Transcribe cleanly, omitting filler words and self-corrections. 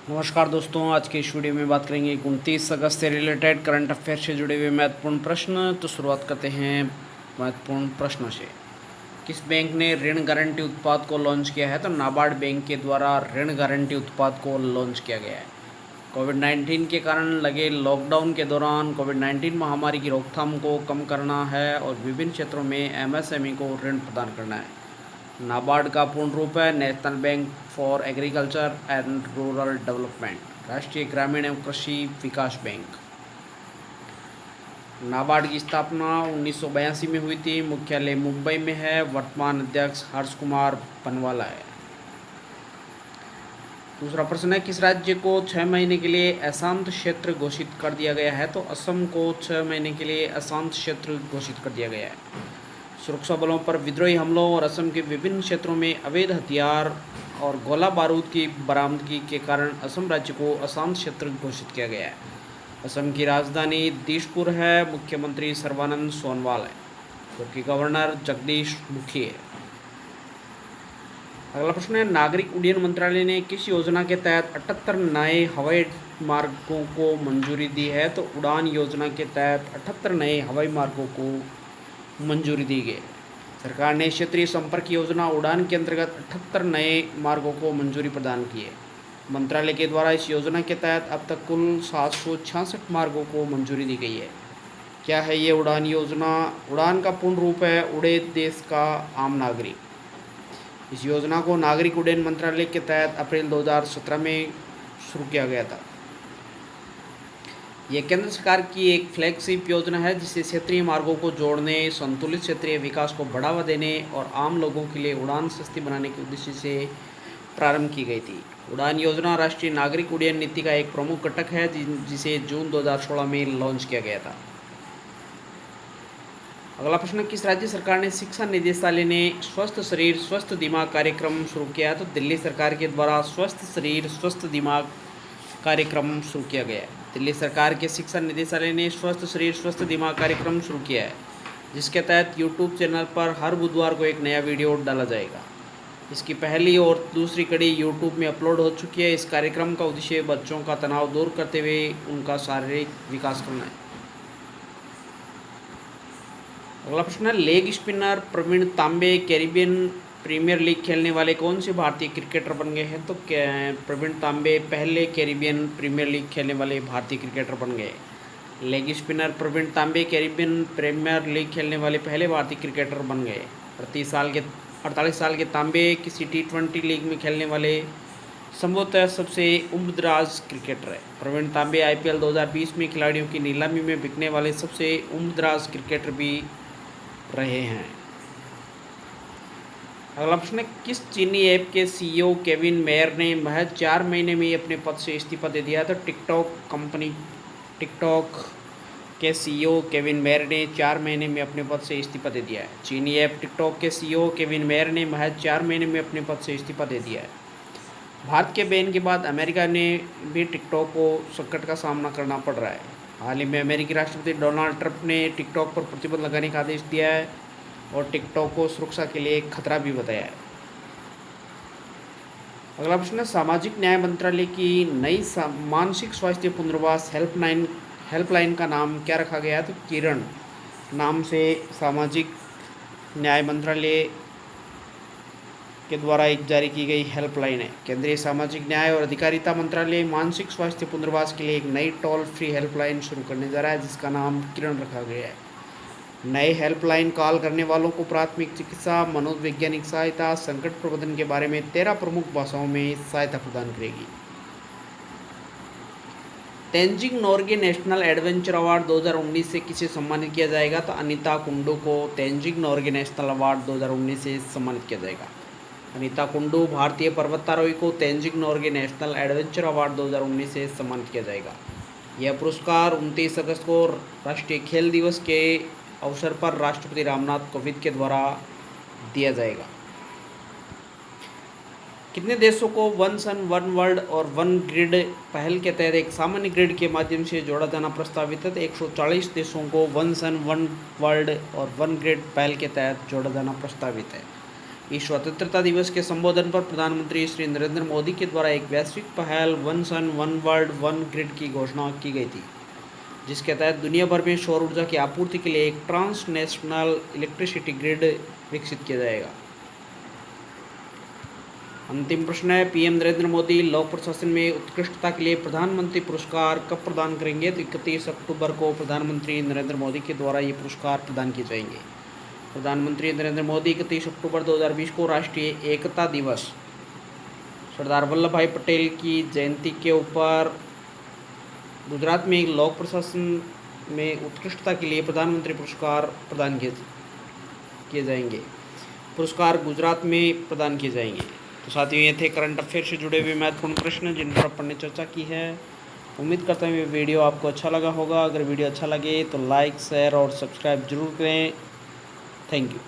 नमस्कार दोस्तों, आज के इस वीडियो में बात करेंगे 29 अगस्त से रिलेटेड करंट अफेयर से जुड़े हुए महत्वपूर्ण प्रश्न। तो शुरुआत करते हैं महत्वपूर्ण प्रश्नों से। किस बैंक ने ऋण गारंटी उत्पाद को लॉन्च किया है? तो नाबार्ड बैंक के द्वारा ऋण गारंटी उत्पाद को लॉन्च किया गया है। कोविड-19 के कारण लगे लॉकडाउन के दौरान कोविड-19 महामारी की रोकथाम को कम करना है और विभिन्न क्षेत्रों में एमएसएमई को ऋण प्रदान करना है। नाबार्ड का पूर्ण रूप है national bank for agriculture and rural development, राष्ट्रीय ग्रामीण एवं कृषि विकास बैंक। नाबार्ड की स्थापना 1982 में हुई थी। मुख्यालय मुंबई में है। वर्तमान अध्यक्ष हर्ष कुमार पनवाला है। दूसरा प्रश्न है, किस राज्य को 6 महीने के लिए अशांत क्षेत्र घोषित कर दिया गया है? तो असम को 6 महीने के लिए अशांत क्षेत्र घोषित कर दिया गया है। सुरक्षा बलों पर विद्रोही हमलों और असम के विभिन्न क्षेत्रों में अवैध हथियार और गोला बारूद की बरामदगी के कारण असम राज्य को अशांत क्षेत्र घोषित किया गया है। असम की राजधानी दिसपुर है। मुख्यमंत्री सर्बानंद सोनोवाल है, जबकि गवर्नर जगदीश मुखी है। अगला प्रश्न है, नागरिक उड्डयन मंत्रालय ने किस योजना के तहत 78 नए हवाई मार्गों को मंजूरी दी है? तो उड़ान योजना के तहत 78 नए हवाई मार्गों को मंजूरी दी गई। सरकार ने क्षेत्रीय संपर्क योजना उड़ान के अंतर्गत 78 नए मार्गों को मंजूरी प्रदान की है। मंत्रालय के द्वारा इस योजना के तहत अब तक कुल 766 मार्गों को मंजूरी दी गई है। क्या है ये उड़ान योजना? उड़ान का पूर्ण रूप है उड़े देश का आम नागरिक। इस योजना को नागरिक उड्डयन मंत्रालय के तहत अप्रैल 2017 में शुरू किया गया था। यह केंद्र सरकार की एक फ्लैगशिप योजना है जिसे क्षेत्रीय मार्गों को जोड़ने, संतुलित क्षेत्रीय विकास को बढ़ावा देने और आम लोगों के लिए उड़ान सस्ती बनाने के उद्देश्य से प्रारंभ की गई थी। उड़ान योजना राष्ट्रीय नागरिक उड्डयन नीति का एक प्रमुख घटक है जिसे जून 2016 में लॉन्च किया गया था। अगला प्रश्न, किस राज्य सरकार ने शिक्षा निदेशालय ने स्वस्थ शरीर स्वस्थ दिमाग कार्यक्रम शुरू किया है? तो दिल्ली सरकार के द्वारा स्वस्थ शरीर स्वस्थ दिमाग कार्यक्रम शुरू किया गया है। दिल्ली सरकार के शिक्षा निदेशालय ने स्वस्थ शरीर स्वस्थ दिमाग कार्यक्रम शुरू किया है, जिसके तहत यूट्यूब चैनल पर हर बुधवार को एक नया वीडियो डाला जाएगा। इसकी पहली और दूसरी कड़ी यूट्यूब में अपलोड हो चुकी है। इस कार्यक्रम का उद्देश्य बच्चों का तनाव दूर करते हुए उनका शारीरिक विकास करना है। अगला प्रश्न है, लेग स्पिनर प्रवीण तांबे कैरिबियन प्रीमियर लीग खेलने वाले कौन से भारतीय क्रिकेटर बन गए हैं? तो प्रवीण तांबे पहले कैरिबियन प्रीमियर लीग खेलने वाले भारतीय क्रिकेटर बन गए। लेग स्पिनर प्रवीण तांबे कैरिबियन प्रीमियर लीग खेलने वाले पहले भारतीय क्रिकेटर बन गए। 48 साल के तांबे किसी T20 लीग में खेलने वाले संभवतः सबसे उम्रदराज क्रिकेटर है। प्रवीण तांबे IPL 2020 में खिलाड़ियों की नीलामी में बिकने वाले सबसे उम्रदराज क्रिकेटर भी रहे हैं। अगला प्रश्न है, किस चीनी ऐप के CEO केविन मेयर ने महज 4 महीने में ही अपने पद से इस्तीफा दे दिया? तो टिकटॉक के CEO केविन मेयर ने 4 महीने में अपने पद से इस्तीफा दे दिया है। चीनी ऐप टिकटॉक के CEO केविन मेयर ने महज 4 महीने में अपने पद से इस्तीफा दे दिया है। भारत के बैन के बाद अमेरिका ने भी टिकटॉक को संकट का सामना करना पड़ रहा है। हाल ही में अमेरिकी राष्ट्रपति डोनाल्ड ट्रंप ने टिकटॉक पर प्रतिबंध लगाने का आदेश दिया है और टिकटॉक को सुरक्षा के लिए खतरा भी बताया है। अगला प्रश्न है, सामाजिक न्याय मंत्रालय की नई मानसिक स्वास्थ्य पुनर्वास हेल्पलाइन का नाम क्या रखा गया है? तो किरण नाम से सामाजिक न्याय मंत्रालय के द्वारा एक जारी की गई हेल्पलाइन है। केंद्रीय सामाजिक न्याय और अधिकारिता मंत्रालय मानसिक स्वास्थ्य पुनर्वास के लिए एक नई टोल फ्री हेल्पलाइन शुरू करने जा रहा है, जिसका नाम किरण रखा गया है। नए हेल्पलाइन कॉल करने वालों को प्राथमिक चिकित्सा, मनोवैज्ञानिक सहायता, संकट प्रबंधन के बारे में 13 प्रमुख भाषाओं में सहायता प्रदान करेगी। Tenzing Norgay national adventure award 2019 से किसे सम्मानित किया जाएगा? तो अनीता कुंडू को तेंजिंग नोर्गे नेशनल अवार्ड 2019 से सम्मानित किया जाएगा। अनीता कुंडू भारतीय पर्वतारोही को Tenzing Norgay national adventure award 2019 से सम्मानित किया जाएगा। यह पुरस्कार 29 अगस्त को राष्ट्रीय खेल दिवस के अवसर पर राष्ट्रपति रामनाथ कोविंद के द्वारा दिया जाएगा। कितने देशों को वन सन वन वर्ल्ड और वन ग्रिड पहल के तहत एक सामान्य ग्रिड के माध्यम से जोड़ा जाना प्रस्तावित है? तो 140 देशों को वन सन वन वर्ल्ड और वन ग्रिड पहल के तहत जोड़ा जाना प्रस्तावित है। इस स्वतंत्रता दिवस के संबोधन पर प्रधानमंत्री श्री नरेंद्र मोदी के द्वारा एक वैश्विक पहल one sun one world one grid की घोषणा की गई थी, जिसके तहत दुनिया भर में सौर ऊर्जा की आपूर्ति के लिए एक ट्रांसनेशनल इलेक्ट्रिसिटी ग्रिड विकसित किया जाएगा। अंतिम प्रश्न है, पीएम नरेंद्र मोदी लोक प्रशासन में उत्कृष्टता के लिए प्रधानमंत्री पुरस्कार कब प्रदान करेंगे? तो 31 अक्टूबर को प्रधानमंत्री नरेंद्र मोदी के द्वारा ये पुरस्कार प्रदान किए जाएंगे। प्रधानमंत्री नरेंद्र मोदी 31 अक्टूबर 2020 को राष्ट्रीय एकता दिवस सरदार वल्लभ भाई पटेल की जयंती के ऊपर गुजरात में लोक प्रशासन में उत्कृष्टता के लिए प्रधानमंत्री पुरस्कार प्रदान किए जाएंगे। पुरस्कार गुजरात में प्रदान किए जाएंगे। तो साथियों, ये थे करंट अफेयर से जुड़े हुए महत्वपूर्ण प्रश्न जिन पर अपन ने चर्चा की है। उम्मीद करता हूँ ये वीडियो आपको अच्छा लगा होगा। अगर वीडियो अच्छा लगे तो लाइक, शेयर और सब्सक्राइब जरूर करें। Thank you.